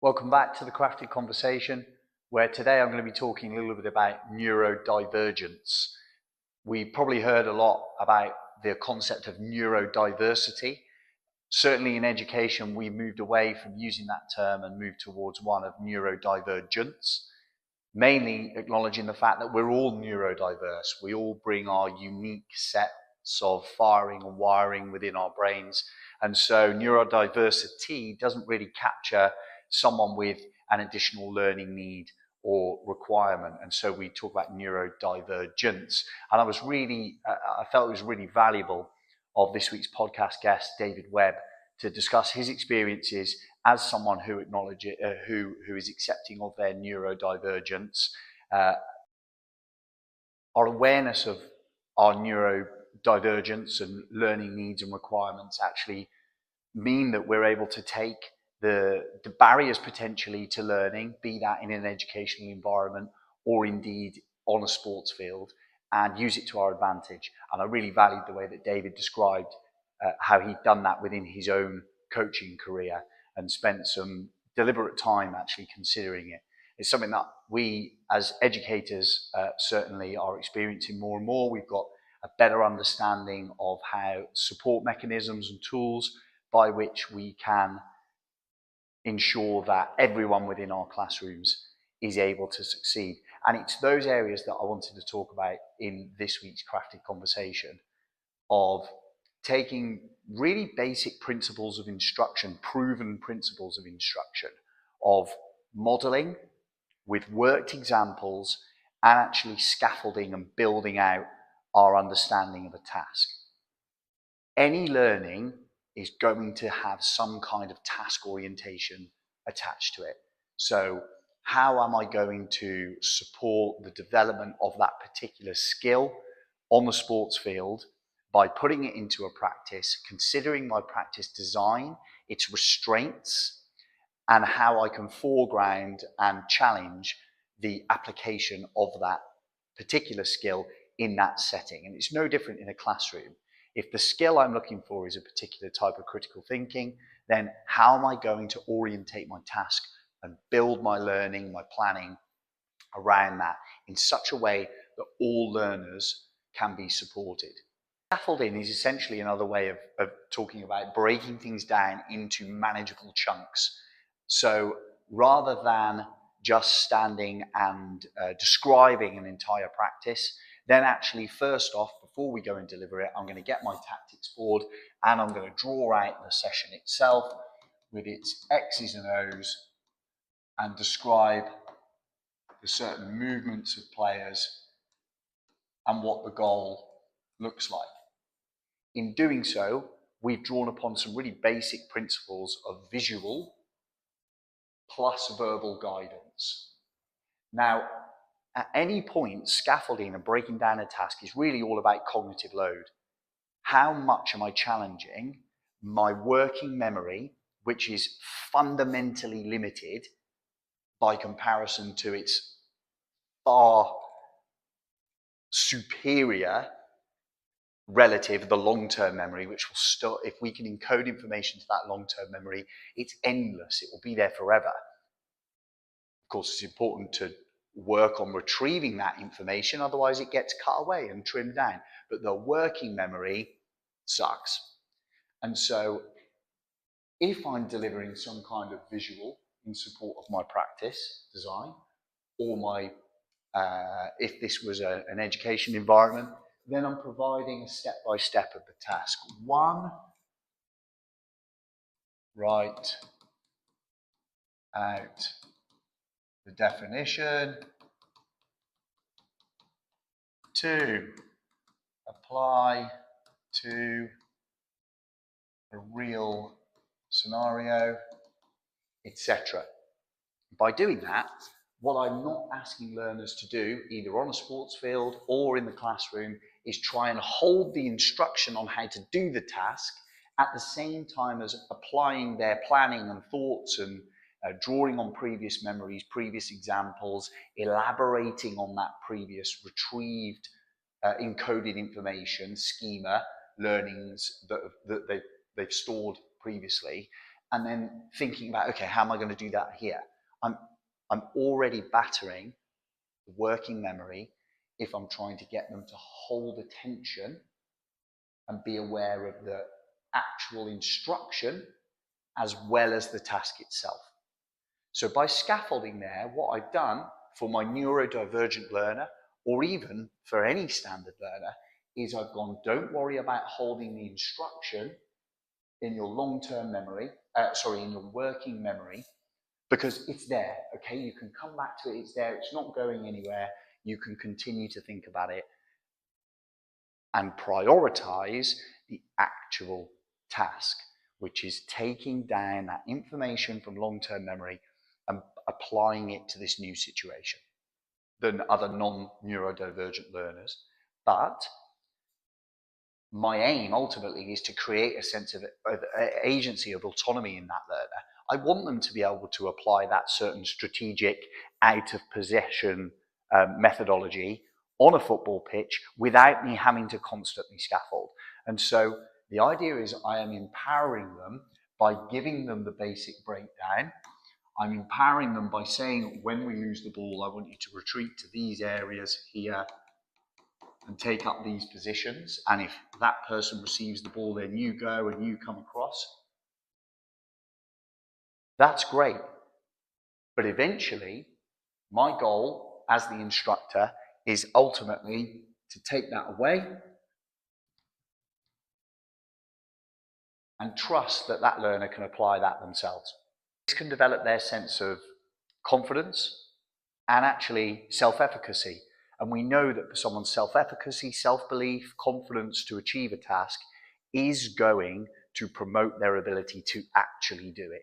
Welcome back to the Crafted Conversation, where today I'm going to be talking a little bit about neurodivergence. We've probably heard a lot about the concept of neurodiversity. Certainly in education, we moved away from using that term and moved towards one of neurodivergence, mainly acknowledging the fact that we're all neurodiverse. We all bring our unique sets of firing and wiring within our brains. And so neurodiversity doesn't really capture someone with an additional learning need or requirement. And so we talk about neurodivergence. And I felt it was really valuable of this week's podcast guest, David Webb, to discuss his experiences as someone who acknowledges, who is accepting of their neurodivergence, our awareness of our neurodivergence and learning needs and requirements actually mean that we're able to take the barriers potentially to learning, be that in an educational environment or indeed on a sports field, and use it to our advantage. And I really valued the way that David described how he'd done that within his own coaching career and spent some deliberate time actually considering it. It's something that we as educators certainly are experiencing more and more. We've got a better understanding of how support mechanisms and tools by which we can ensure that everyone within our classrooms is able to succeed. And it's those areas that I wanted to talk about in this week's Crafted Conversation, of taking really basic principles of instruction, proven principles of instruction, of modeling with worked examples and actually scaffolding and building out our understanding of a task. Any learning is going to have some kind of task orientation attached to it. So how am I going to support the development of that particular skill on the sports field by putting it into a practice, considering my practice design, its restraints, and how I can foreground and challenge the application of that particular skill in that setting. And it's no different in a classroom. If the skill I'm looking for is a particular type of critical thinking, then how am I going to orientate my task and build my learning, my planning around that in such a way that all learners can be supported? Scaffolding is essentially another way of talking about breaking things down into manageable chunks. So rather than just standing and describing an entire practice, then actually first off, before we go and deliver it, I'm going to get my tactics board and I'm going to draw out the session itself with its X's and O's and describe the certain movements of players and what the goal looks like. In doing so, we've drawn upon some really basic principles of visual plus verbal guidance. Now, at any point, scaffolding and breaking down a task is really all about cognitive load. How much am I challenging my working memory, which is fundamentally limited by comparison to its far superior relative, the long-term memory, which will still, if we can encode information to that long-term memory, it's endless. It will be there forever. Of course, it's important to work on retrieving that information, otherwise it gets cut away and trimmed down. But the working memory sucks. And so if I'm delivering some kind of visual in support of my practice design, or my if this was an education environment, then I'm providing a step-by-step of the task. 1, write out the definition. 2, apply to a real scenario, etc. By doing that, what I'm not asking learners to do, either on a sports field or in the classroom, is try and hold the instruction on how to do the task at the same time as applying their planning and thoughts and drawing on previous memories, previous examples, elaborating on that previous retrieved encoded information, schema, learnings that they've stored previously, and then thinking about, okay, how am I going to do that here? I'm already battering the working memory if I'm trying to get them to hold attention and be aware of the actual instruction as well as the task itself. So by scaffolding there, what I've done for my neurodivergent learner, or even for any standard learner, is I've gone, don't worry about holding the instruction in your long-term memory, in your working memory, because it's there, okay? You can come back to it, it's there, it's not going anywhere. You can continue to think about it and prioritize the actual task, which is taking down that information from long-term memory and applying it to this new situation than other non-neurodivergent learners. But my aim ultimately is to create a sense of agency, of autonomy in that learner. I want them to be able to apply that certain strategic out of possession methodology on a football pitch without me having to constantly scaffold. And so the idea is I am empowering them by giving them the basic breakdown. I'm empowering them by saying, when we lose the ball, I want you to retreat to these areas here and take up these positions. And if that person receives the ball, then you go and you come across. That's great. But eventually, my goal as the instructor is ultimately to take that away and trust that that learner can apply that themselves. This can develop their sense of confidence and actually self-efficacy. And we know that for someone's self-efficacy, self-belief, confidence to achieve a task is going to promote their ability to actually do it.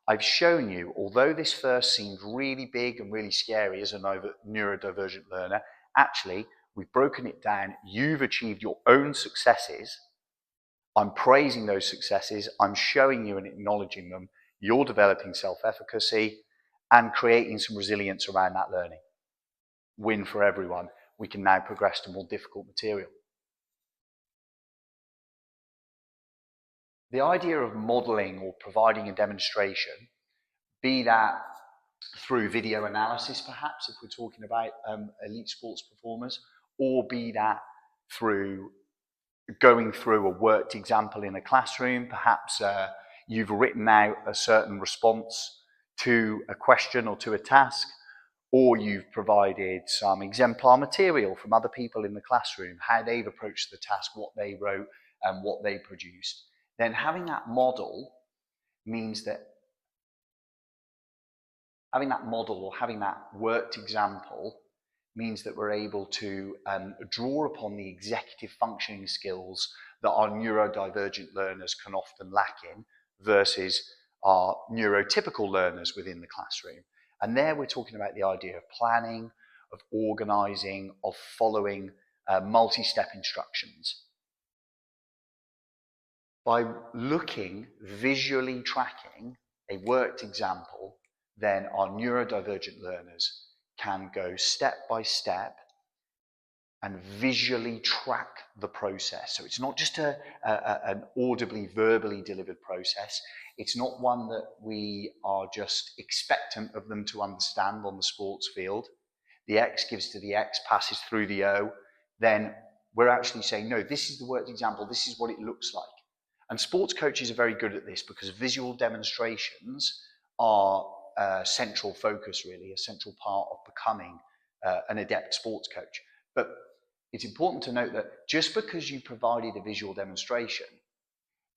I've shown you, although this first seemed really big and really scary as a neurodivergent learner, actually, we've broken it down. You've achieved your own successes. I'm praising those successes. I'm showing you and acknowledging them. You're developing self-efficacy and creating some resilience around that learning. Win for everyone. We can now progress to more difficult material. The idea of modeling or providing a demonstration, be that through video analysis perhaps, if we're talking about elite sports performers, or be that through going through a worked example in a classroom, perhaps you've written out a certain response to a question or to a task, or you've provided some exemplar material from other people in the classroom, how they've approached the task, what they wrote and what they produced. Then having that model means that having that model or having that worked example means that we're able to draw upon the executive functioning skills that our neurodivergent learners can often lack in versus our neurotypical learners within the classroom. And there we're talking about the idea of planning, of organizing, of following multi-step instructions. By visually tracking a worked example, then our neurodivergent learners can go step by step and visually track the process. So it's not just an audibly, verbally delivered process. It's not one that we are just expectant of them to understand on the sports field. The X gives to the X, passes through the O. Then we're actually saying, no, this is the worked example. This is what it looks like. And sports coaches are very good at this because visual demonstrations are a central focus, really, a central part of becoming an adept sports coach. But it's important to note that just because you provided a visual demonstration,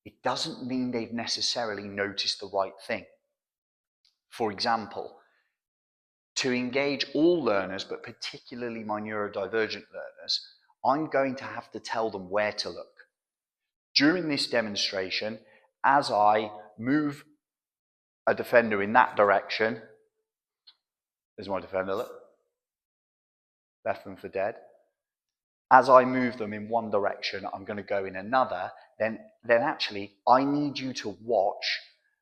it doesn't mean they've necessarily noticed the right thing. For example, to engage all learners, but particularly my neurodivergent learners, I'm going to have to tell them where to look. During this demonstration, as I move a defender in that direction, there's my defender, look, left them for dead. As I move them in one direction, I'm going to go in another, then actually I need you to watch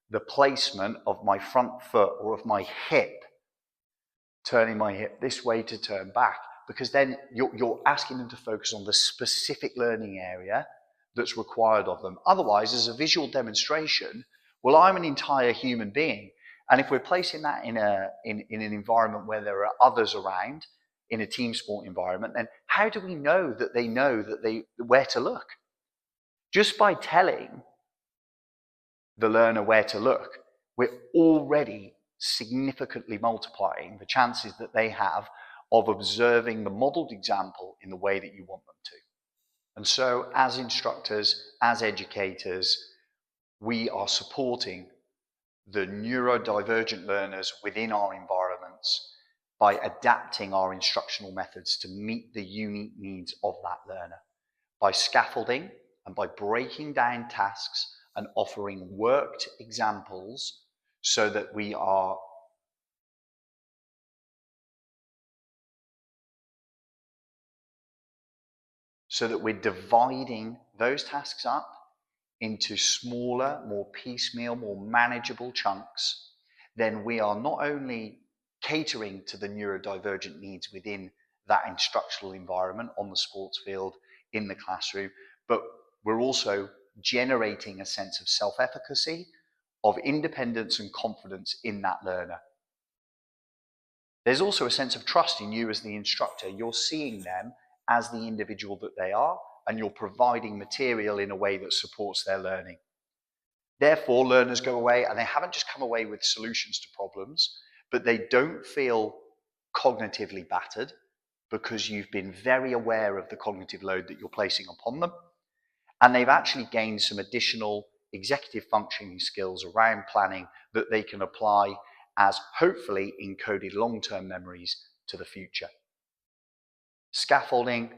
the placement of my front foot or of my hip, turning my hip this way to turn back, because then you're asking them to focus on the specific learning area that's required of them. Otherwise, as a visual demonstration, Well, I'm an entire human being. And if we're placing that in an environment where there are others around, in a team sport environment, then how do we know that they where to look? Just by telling the learner where to look, we're already significantly multiplying the chances that they have of observing the modeled example in the way that you want them to. And so as instructors, as educators, we are supporting the neurodivergent learners within our environments by adapting our instructional methods to meet the unique needs of that learner, by scaffolding and by breaking down tasks and offering worked examples so that we're dividing those tasks up into smaller, more piecemeal, more manageable chunks. Then we are not only catering to the neurodivergent needs within that instructional environment on the sports field, in the classroom, but we're also generating a sense of self-efficacy, of independence and confidence in that learner. There's also a sense of trust in you as the instructor. You're seeing them as the individual that they are, and you're providing material in a way that supports their learning. Therefore, learners go away and they haven't just come away with solutions to problems, but they don't feel cognitively battered because you've been very aware of the cognitive load that you're placing upon them. And they've actually gained some additional executive functioning skills around planning that they can apply as hopefully encoded long-term memories to the future. Scaffolding,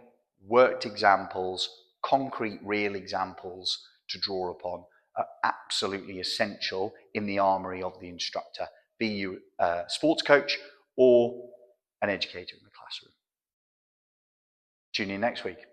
worked examples, concrete real examples to draw upon are absolutely essential in the armory of the instructor, be you a sports coach or an educator in the classroom. Tune in next week.